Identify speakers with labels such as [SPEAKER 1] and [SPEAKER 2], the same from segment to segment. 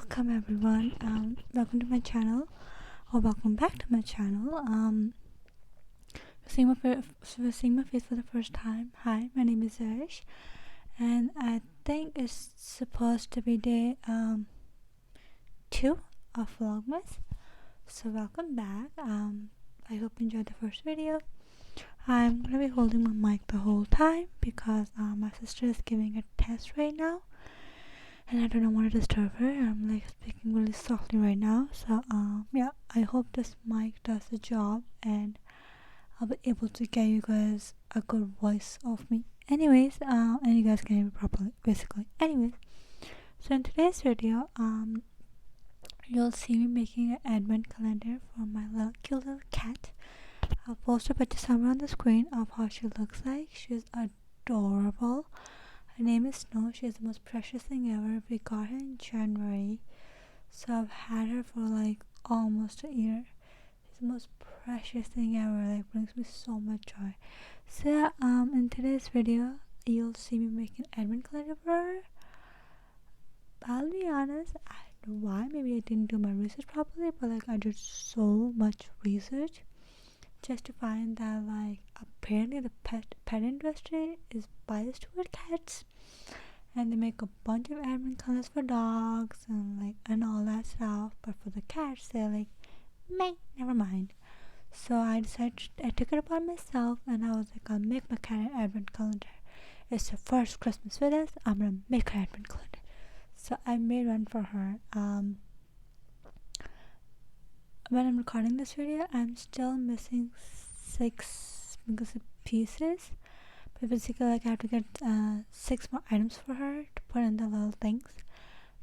[SPEAKER 1] welcome everyone. Welcome to my channel, or welcome back to my channel. Seeing my face for the first time. Hi, my name is Zarrish, and I think it's supposed to be day 2 of VLOGMAS. So welcome back. I hope you enjoyed the first video. I'm gonna be holding my mic the whole time because my sister is giving a test right now. And I don't want to disturb her. I'm like speaking really softly right now. So yeah, I hope this mic does the job and I'll be able to get you guys a good voice of me. Anyways, and you guys can hear me properly, basically. Anyways, so in today's video, you'll see me making an advent calendar for my cute little cat. I'll post a picture somewhere on the screen of how she looks like. She's adorable. Her name is Snow. She's the most precious thing ever. We got her in January, so I've had her for like almost a year. She's the most precious thing ever. Like, brings me so much joy. So in today's video, you'll see me making an advent calendar for her. I'll be honest, I don't know why. Maybe I didn't do my research properly, but like I did so much research just to find that like apparently the pet industry is biased toward cats, and they make a bunch of advent calendars for dogs and all that stuff, but for the cats they're like, meh, never mind. So I took it upon myself, and I was like, I'll make my cat an advent calendar. It's her first Christmas with us. I'm gonna make her advent calendar. So I made one for her. When I'm recording this video, I'm still missing 6 pieces, but basically like I have to get 6 more items for her to put in the little things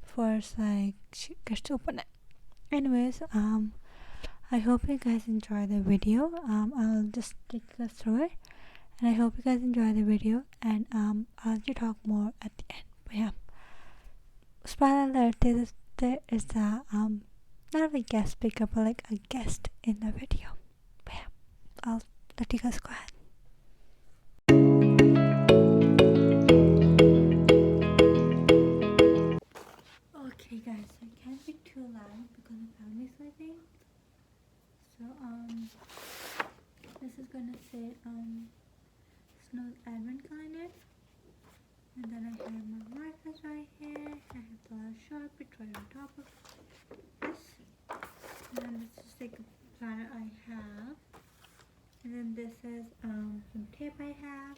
[SPEAKER 1] before it's like she gets to open it. Anyways, I hope you guys enjoy the video. I'll just take us through it, and I hope you guys enjoy the video, and I'll let you talk more at the end. But yeah, spoiler alert, there is a not a guest speaker, but like a guest in the video. But yeah, I'll let you guys go ahead. Okay guys, so it can't be too loud because the family's sleeping. So this is gonna say Snow's advent calendar, and then I have my markers right here. I have the Sharpie right on top of this. And then this is like a planner I have, and then this is some tape I have.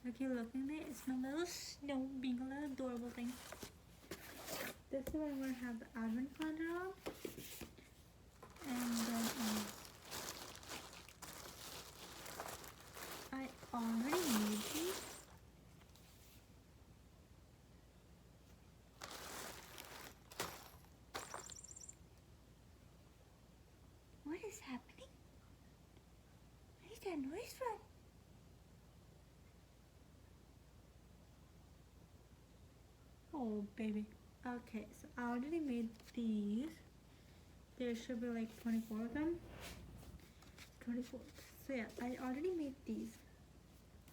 [SPEAKER 1] Okay, looking there, it's my little Snow being a little adorable thing. This is what I'm gonna have the advent calendar on, and then I already made these. What is happening? Where is that noise from? Oh baby. Okay, so I already made these. There should be like 24 of them. 24. So yeah, I already made these.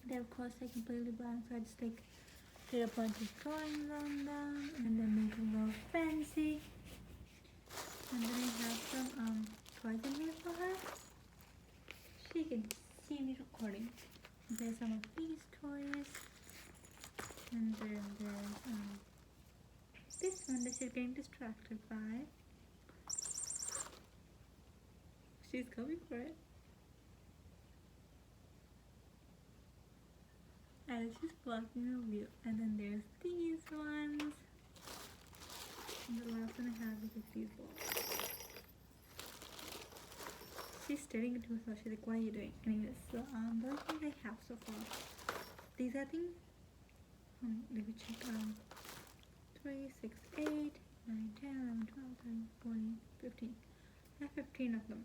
[SPEAKER 1] They of course like completely blank, so I just like did a bunch of drawings on them and then make them a little fancy. And then I have some toys in here for her. She can see me recording. There's some of these toys, and then there's this one that she's getting distracted by. She's coming for it. And she's blocking her view. And then there's these ones. And the last one I have is these balls. She's staring into herself. She's like, what are you doing? Anyways, so those things I have so far. These I think, let me check. 3, 6, 8, 9, 10, 11, 12, 13, 14, 15. I have 15 of them.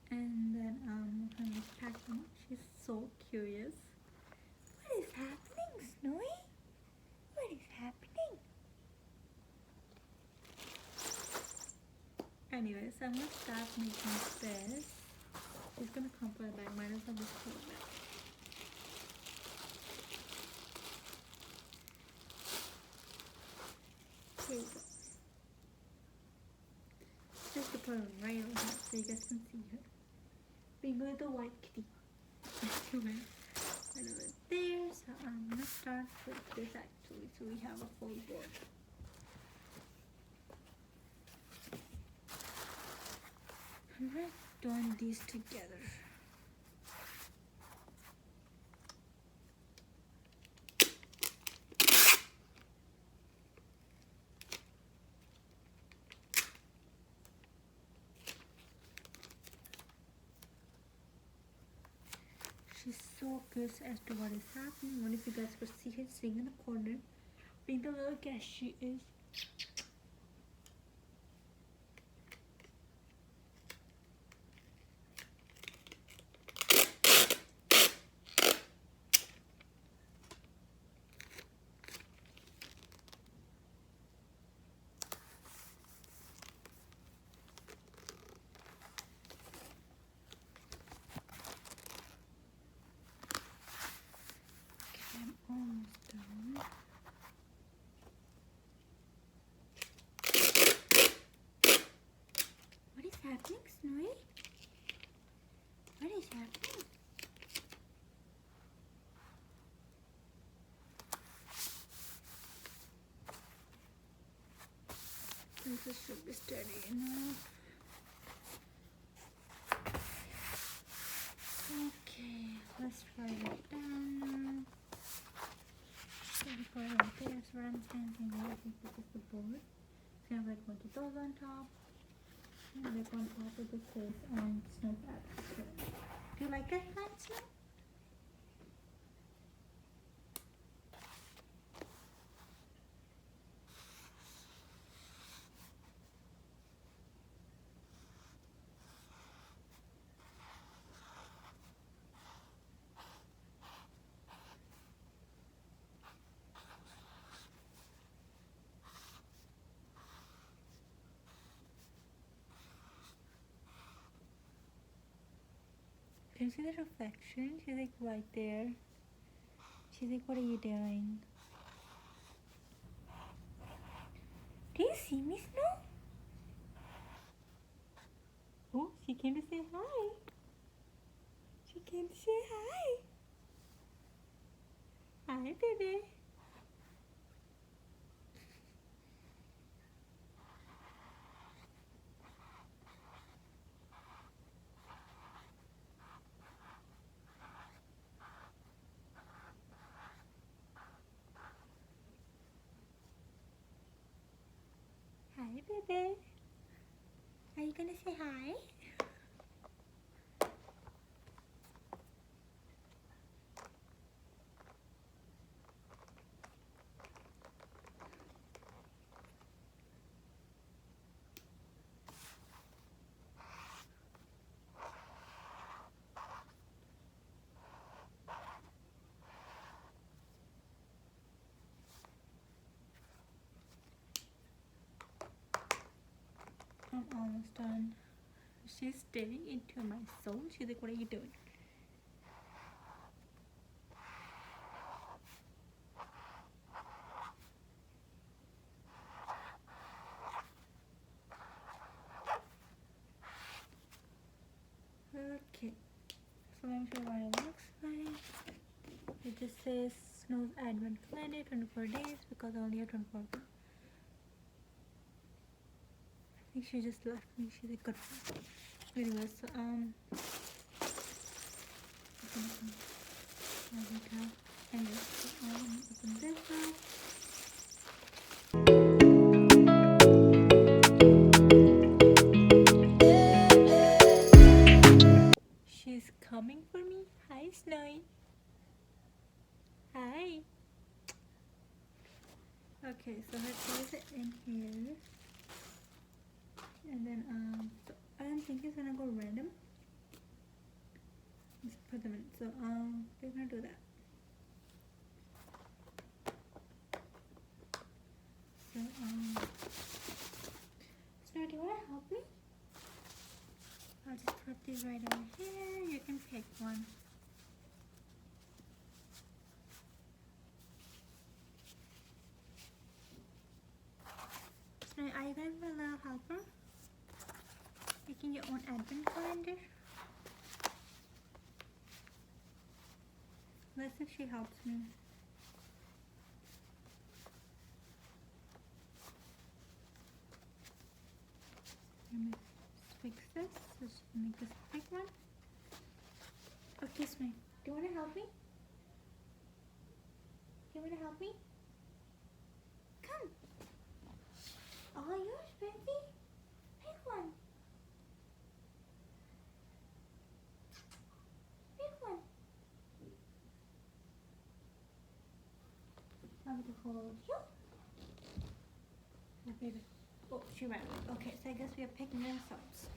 [SPEAKER 1] And then I'm gonna pack them. She's so curious. What is happening, Snowy? What is happening? Anyways, I'm gonna start making this. She's gonna come for the bag. Might as well just pull it back. put her right over here so you guys can see her. Being a little white kitty. Right over there. So I'm gonna start with this actually. So we have a full board. I'm gonna join these together. She's so curious as to what is happening. What if you guys could see her sitting in the corner, being the little guest she is. I'm almost done. What is happening, Snowy? What is happening? This should be steady enough. Okay, let's try it down. Put it right there, so I'm thinking I think this is the board. So I'm going to put those on top. And look on top of the case and snow pattern. Do you like that plant, Snow? Can you see the reflection? She's like right there. She's like, what are you doing? Do you see me, Snow? Oh, she came to say hi. She came to say hi. Hi, baby. Hi, baby. Are you gonna say hi? I'm almost done. She's staring into my soul. She's like, what are you doing? Okay, so let me show you what it looks like. It just says Snow's Advent Calendar, 24 days, because I only have 24 days. I think she just left me. She's a good friend. Anyway, so anyway, so open this up. She's coming for me. Hi, Snowy. Hi. Okay, so I place it in here, and then so I don't think it's gonna go random. Just put them in. So we're gonna do that. So Snow, do you wanna help me? I'll just put these right over here. You can pick one. Snow, are you gonna be a little helper? advent calendar. Let's see if she helps me. Let me fix this. Let's make this a big one. Oh, kiss me. Do you want to help me? Do you want to help me? Come. All yours, baby. Pick one. Pick one. I'm going to hold you. Oh, baby. Oh, she ran away. Okay, so I guess we are picking ourselves.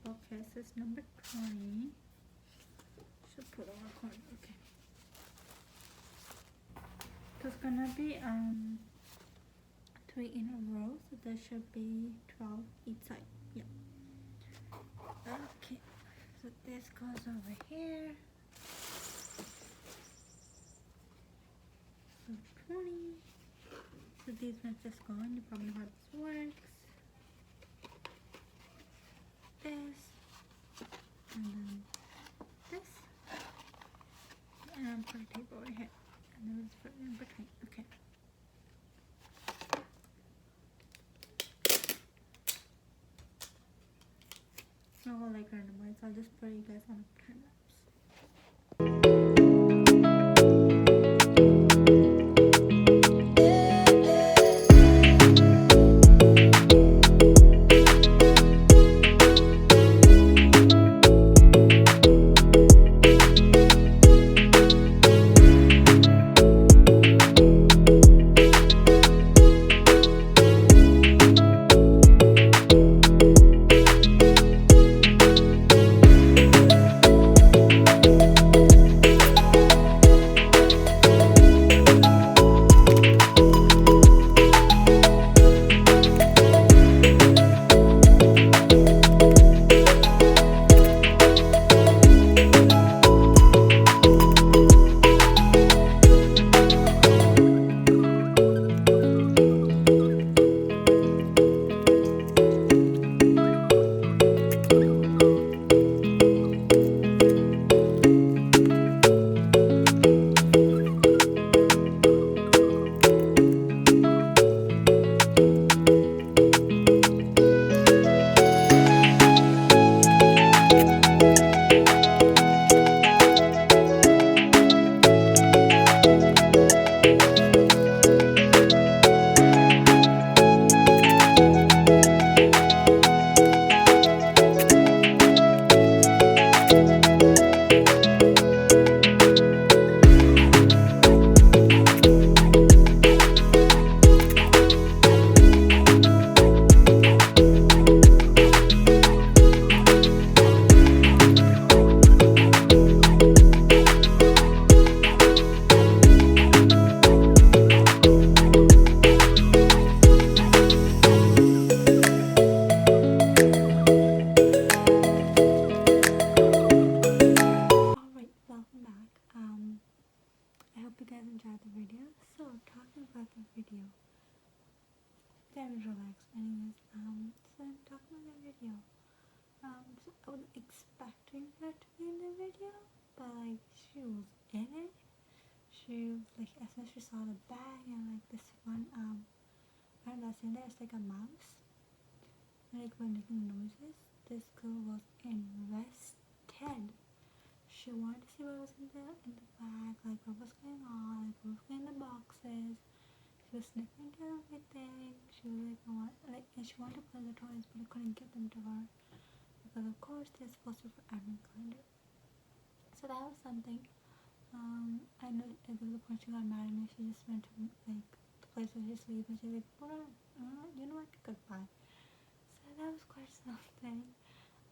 [SPEAKER 1] Okay, so it's number 20. Should put on a corner. Okay. So it's gonna be 3 in a row, so there should be 12 each side. Yeah. Okay. So this goes over here. So 20. So these ones just gone. You probably know how this works. This. And then this. And put a tape over here. And then let's put it in between. Okay. No whole like random words. I'll just put you guys on a time lapse. Enjoyed the video. So talking about the video, very relaxed. Anyways, so I'm talking about the video. So I was expecting her to be in the video, but like she was in it. She was like, as soon as she saw the bag and like this one, I don't know, in there it's like a mouse. And like when making noises, this girl was invested. She wanted to see what was in the bag, like what was going on, like what was in the boxes. She was sniffing to everything. She was like, and she wanted to play the toys, but I couldn't get them to her because of course they're supposed to be for advent calendar. So that was something. I know at the point she got mad at me. She just went to like the place where she sleeps, and she's like, you know what? Goodbye. So that was quite something.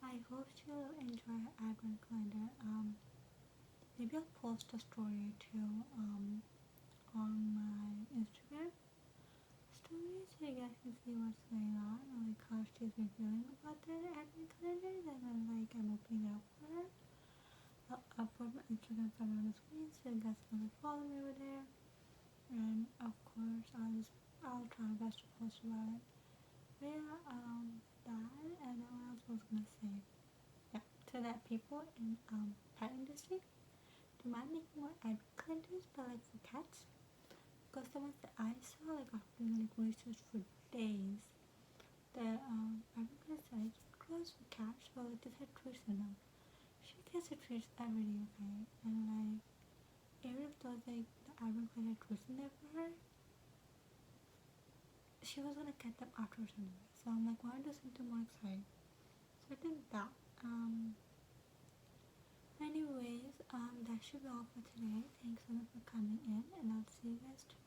[SPEAKER 1] I hope she'll enjoy her advent calendar. Maybe I'll post a story or two on my Instagram stories so you guys can see what's going on and like how she's been feeling about the advent calendars, and then like I'm opening it up for her. I'll put my Instagram somewhere on the screen so you guys can like follow me over there. and of course I'll try my best to post about it. But yeah, that, and then what else was gonna say? Yeah, so that people in pet industry do mind making more ad calendars, but like for cats, because the ones that I saw, like after doing like research for days, the advent calendars that I came across for cats, but like just had treats in them. She gets her treats every day, okay, and like even if those like the advent calendar had treats in there for her, she was gonna get them afterwards anyway. So I'm like, why do something more exciting? So I did that. Anyways, that should be all for today. Thanks so much for coming in, and I'll see you guys tomorrow.